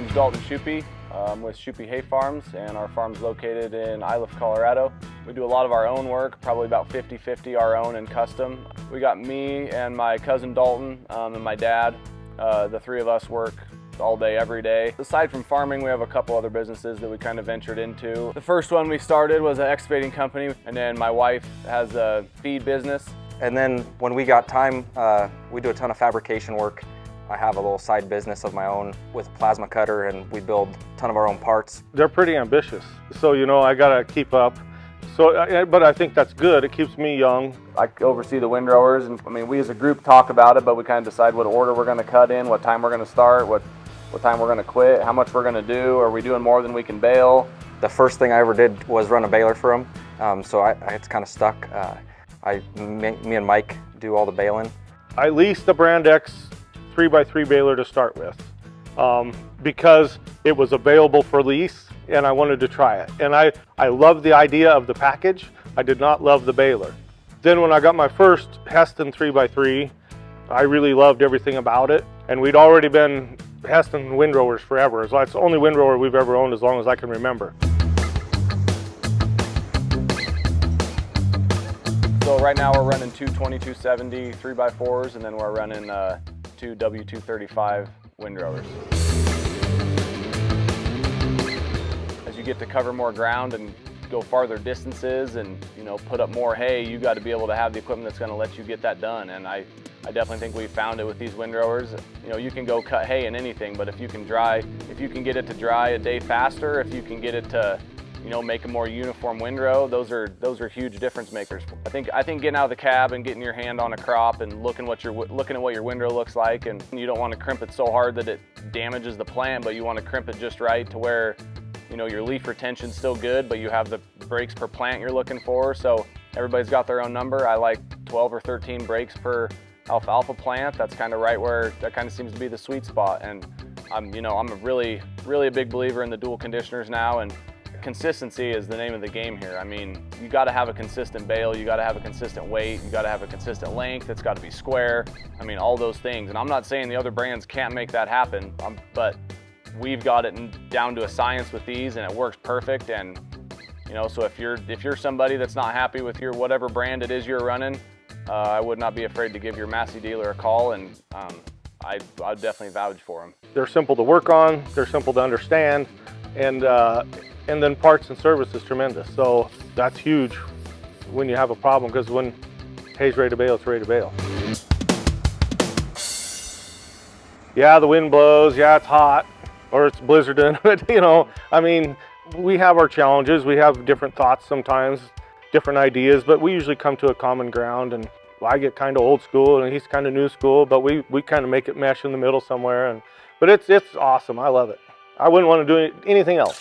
name's Dalton Schuppe. I'm with Schuppe Hay Farms, and our farm's located in Iliff, Colorado. We do a lot of our own work, probably about 50-50 our own and custom. We got me and my cousin Dalton and my dad. The three of us work all day, every day. Aside from farming, we have a couple other businesses that we kind of ventured into. The first one we started was an excavating company, and then my wife has a feed business. And then when we got time, we do a ton of fabrication work. I have a little side business of my own with plasma cutter, and we build a ton of our own parts. They're pretty ambitious, so I gotta keep up. But I think that's good. It keeps me young. I oversee the windrowers, and we as a group talk about it, but we kind of decide what order we're going to cut in, what time we're going to start, what time we're going to quit, how much we're going to do. Are we doing more than we can bale? The first thing I ever did was run a baler for them, so it's kind of stuck. Me and Mike do all the baling. I leased the Brand X 3x3 baler to start with because it was available for lease and I wanted to try it. And I loved the idea of the package. I did not love the baler. Then when I got my first Hesston 3x3, I really loved everything about it. And we'd already been Hesston windrowers forever. It's the only windrower we've ever owned as long as I can remember. So right now we're running two 2270 3x4s, and then we're running two W235 windrowers. As you get to cover more ground and go farther distances and put up more hay, you got to be able to have the equipment that's going to let you get that done. And I definitely think we found it with these windrowers. You can go cut hay in anything, but if you can get it to dry a day faster, if you can get it to make a more uniform windrow, those are huge difference makers. I think getting out of the cab and getting your hand on a crop and looking at what your windrow looks like, and you don't want to crimp it so hard that it damages the plant, but you want to crimp it just right to where your leaf retention's still good, but you have the breaks per plant you're looking for. So everybody's got their own number. I like 12 or 13 breaks per alfalfa plant. That's kind of right where that kind of seems to be the sweet spot. And I'm a really a big believer in the dual conditioners now, and consistency is the name of the game here. You got to have a consistent bale, you got to have a consistent weight, you got to have a consistent length, it's got to be square. All those things. And I'm not saying the other brands can't make that happen, but we've got it down to a science with these, and it works perfect. And so if you're somebody that's not happy with your whatever brand it is you're running, I would not be afraid to give your Massey dealer a call, and I'd definitely vouch for them. They're simple to work on, they're simple to understand, and then parts and service is tremendous. So that's huge when you have a problem, because when hay's ready to bale, it's ready to bale. Yeah, the wind blows, yeah, it's hot, or it's blizzarding, but we have our challenges, we have different thoughts sometimes, different ideas, but we usually come to a common ground. And I get kind of old school and he's kind of new school, but we kind of make it mesh in the middle somewhere. But it's awesome, I love it. I wouldn't want to do anything else.